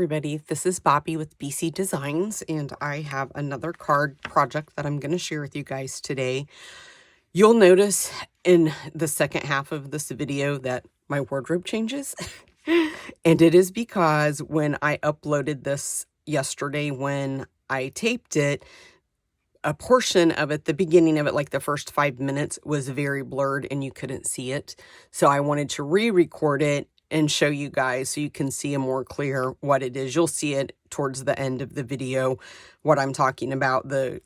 everybody, this is Bobby with BC Designs, and I have another card project that I'm going to share with you guys today. You'll notice in the second half of this video that my wardrobe changes, and it is because when I uploaded this yesterday, when I taped it, a portion of it, the beginning of it, like the first 5 minutes, was very blurred and you couldn't see it. So I wanted to re-record it and show you guys so you can see a more clear what it is. You'll see it towards the end of the video, what I'm talking about, the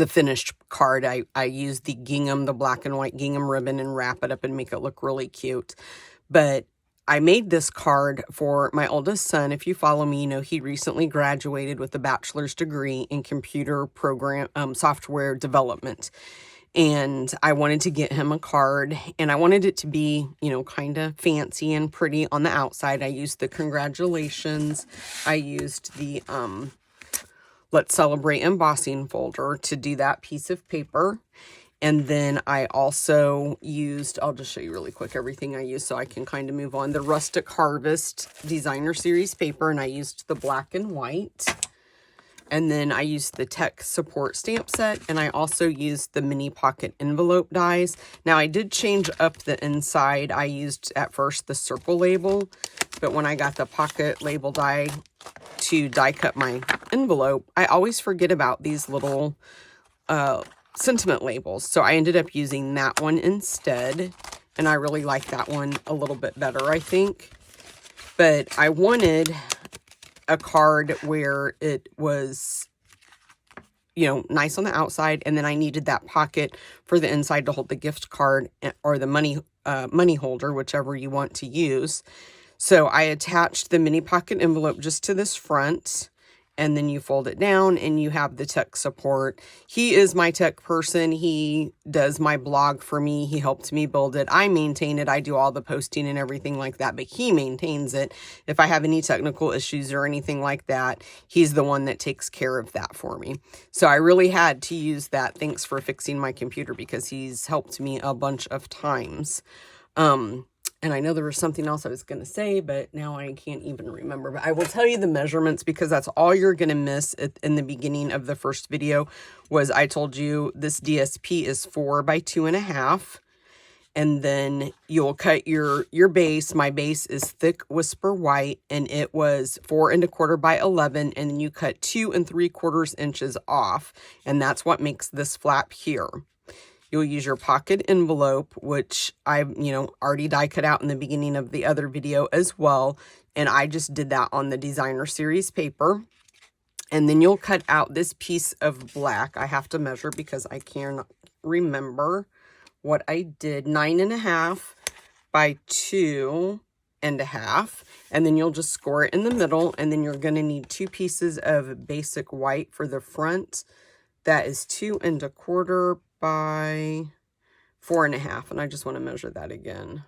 finished card. I used the gingham, the black and white gingham ribbon, and wrap it up and make it look really cute. But I made this card for my oldest son. If you follow me, you know he recently graduated with a bachelor's degree in computer program software development. And I wanted to get him a card, and I wanted it to be, you know, kind of fancy and pretty on the outside. I used the congratulations. I used the Let's Celebrate embossing folder to do that piece of paper. And then I also used, I'll just show you really quick everything I used so I can kind of move on. The Rustic Harvest Designer Series paper, and I used the black and white. And then I used the Tech Support stamp set, and I also used the mini pocket envelope dies. Now I did change up the inside. I used at first the circle label, but when I got the pocket label die to die cut my envelope, I always forget about these little sentiment labels. So I ended up using that one instead, and I really like that one a little bit better, I think. But I wanted a card where it was, you know, nice on the outside, and then I needed that pocket for the inside to hold the gift card or the money holder, whichever you want to use. So I attached the mini pocket envelope just to this front, and then you fold it down and you have the tech support. He is my tech person. He does my blog for me. He helped me build it. I maintain it. I do all the posting and everything like that, but he maintains it. If I have any technical issues or anything like that, he's the one that takes care of that for me. So I really had to use that. Thanks for fixing my computer, because he's helped me a bunch of times. And I know there was something else I was going to say, but now I can't even remember. But I will tell you the measurements, because that's all you're going to miss in the beginning of the first video. Was I told you this DSP is 4 by 2.5. And then you'll cut your base. My base is thick whisper white, and it was 4 1/4 by 11. And then you cut 2 3/4 inches off. And that's what makes this flap here. You'll use your pocket envelope, which I, already die cut out in the beginning of the other video as well. And I just did that on the Designer Series paper. And then you'll cut out this piece of black. I have to measure because I can't remember what I did. 9.5 by 2.5. And then you'll just score it in the middle. And then you're going to need 2 pieces of basic white for the front. That is 2 1/4 by 4.5, and I just want to measure that again.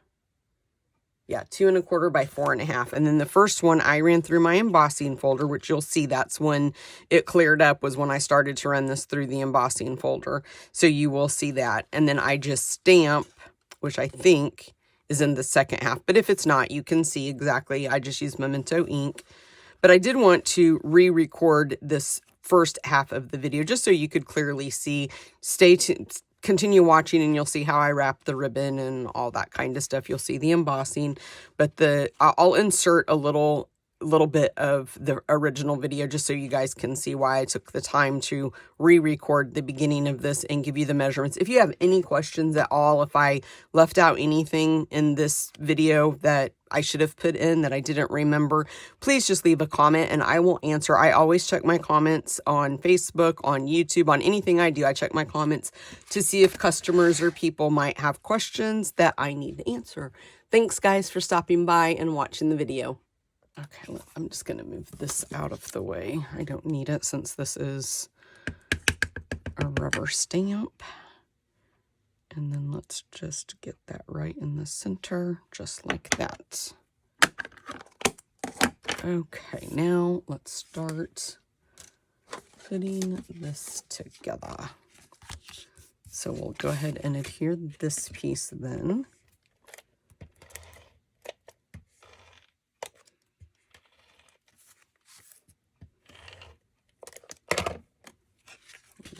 Yeah, 2 1/4 by 4.5. And then the first one I ran through my embossing folder, which you'll see that's when it cleared up, was when I started to run this through the embossing folder. So you will see that. And then I just stamp, which I think is in the second half. But if it's not, you can see exactly. I just use Memento ink. But I did want to re-record this first half of the video just so you could clearly see. Stay tuned, continue watching, and you'll see how I wrap the ribbon and all that kind of stuff. You'll see the embossing, but I'll insert a little bit of the original video just so you guys can see why I took the time to re-record the beginning of this and give you the measurements. If you have any questions at all, if I left out anything in this video that I should have put in that I didn't remember, please just leave a comment and I will answer. I always check my comments on Facebook, on YouTube, on anything I do. I check my comments to see if customers or people might have questions that I need to answer. Thanks guys for stopping by and watching the video. Okay, I'm just going to move this out of the way. I don't need it since this is a rubber stamp. And then let's just get that right in the center, just like that. Okay, now let's start putting this together. So we'll go ahead and adhere this piece then.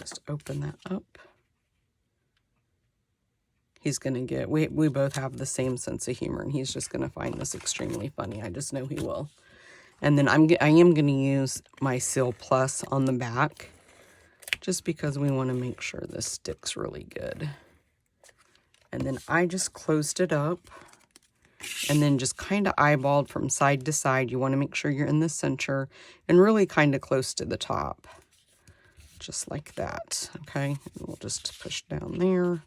Just open that up. He's going to get, we both have the same sense of humor, and he's just going to find this extremely funny. I just know he will. And then I am going to use my Seal Plus on the back, just because we want to make sure this sticks really good. And then I just closed it up, and then just kind of eyeballed from side to side. You want to make sure you're in the center and really kind of close to the top. Just like that, okay? And we'll just push down there.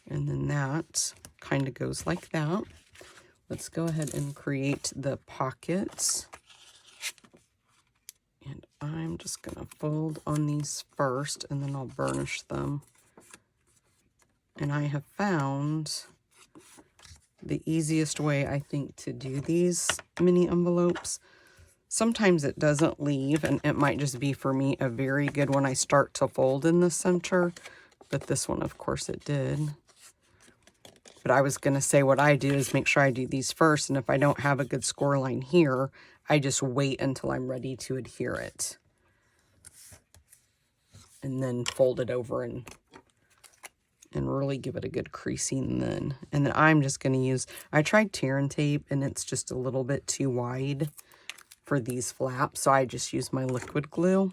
And then that kind of goes like that. Let's go ahead and create the pockets. And I'm just going to fold on these first, and then I'll burnish them. And I have found the easiest way, I think, to do these mini envelopes. Sometimes it doesn't leave, and it might just be, for me, a very good when I start to fold in the center. But this one, of course, it did. But I was going to say what I do is make sure I do these first, and if I don't have a good score line here, I just wait until I'm ready to adhere it. And then fold it over and really give it a good creasing then. And then I'm just going to use, I tried tear and tape, and it's just a little bit too wide for these flaps, so I just use my liquid glue.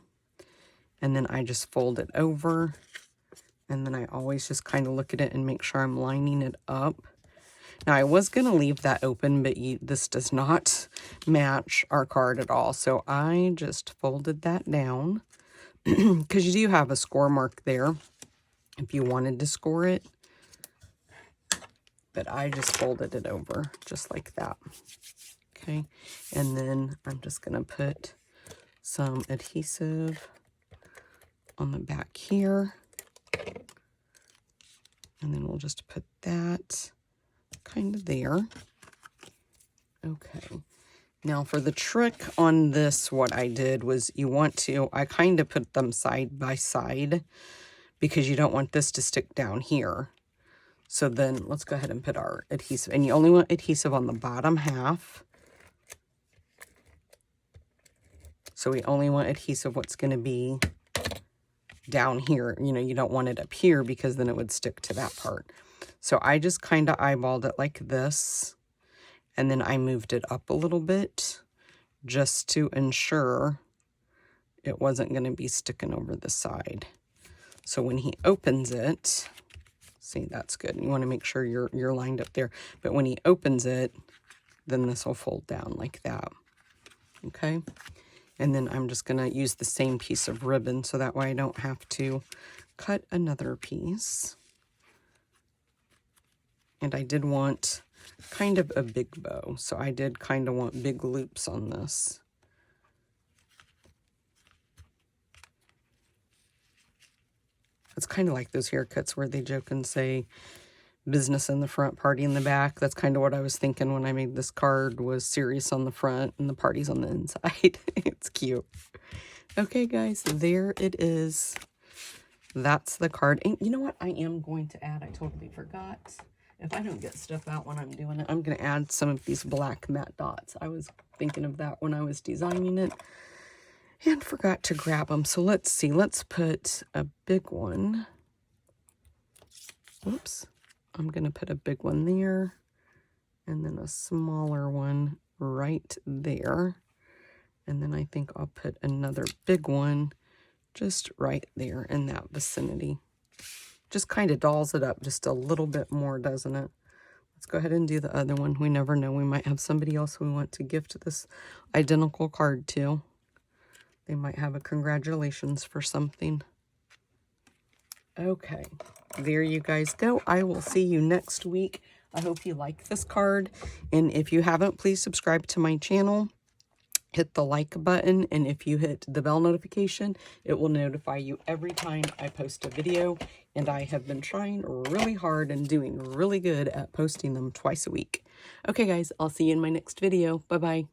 And then I just fold it over. And then I always just kind of look at it and make sure I'm lining it up. Now, I was going to leave that open, but this does not match our card at all. So I just folded that down because you do have a score mark there if you wanted to score it. But I just folded it over just like that. Okay. And then I'm just going to put some adhesive on the back here. And then we'll just put that kind of there. Okay. Now for the trick on this, what I did was I kind of put them side by side because you don't want this to stick down here. So then let's go ahead and put our adhesive. And you only want adhesive on the bottom half. So we only want adhesive what's going to be down here. You know, you don't want it up here because then it would stick to that part. So I just kind of eyeballed it like this, and then I moved it up a little bit just to ensure it wasn't going to be sticking over the side. So when he opens it, see, that's good. You want to make sure you're lined up there. But when he opens it, then this will fold down like that. Okay. And then I'm just going to use the same piece of ribbon so that way I don't have to cut another piece. And I did want kind of a big bow, so I did kind of want big loops on this. It's kind of like those haircuts where they joke and say business in the front, party in the back. That's kind of what I was thinking when I made this card, was serious on the front and the party's on the inside. It's cute. Okay, guys, there it is. That's the card. And you know what I am going to add? I totally forgot. If I don't get stuff out when I'm doing it, I'm going to add some of these black matte dots. I was thinking of that when I was designing it and forgot to grab them. So let's see. Let's put a big one. Oops. I'm going to put a big one there and then a smaller one right there. And then I think I'll put another big one just right there in that vicinity. Just kind of dolls it up just a little bit more, doesn't it? Let's go ahead and do the other one. We never know. We might have somebody else we want to gift this identical card to. They might have a congratulations for something. Okay, there you guys go. I will see you next week. I hope you like this card. And if you haven't, please subscribe to my channel. Hit the like button. And if you hit the bell notification, it will notify you every time I post a video. And I have been trying really hard and doing really good at posting them twice a week. Okay, guys, I'll see you in my next video. Bye-bye.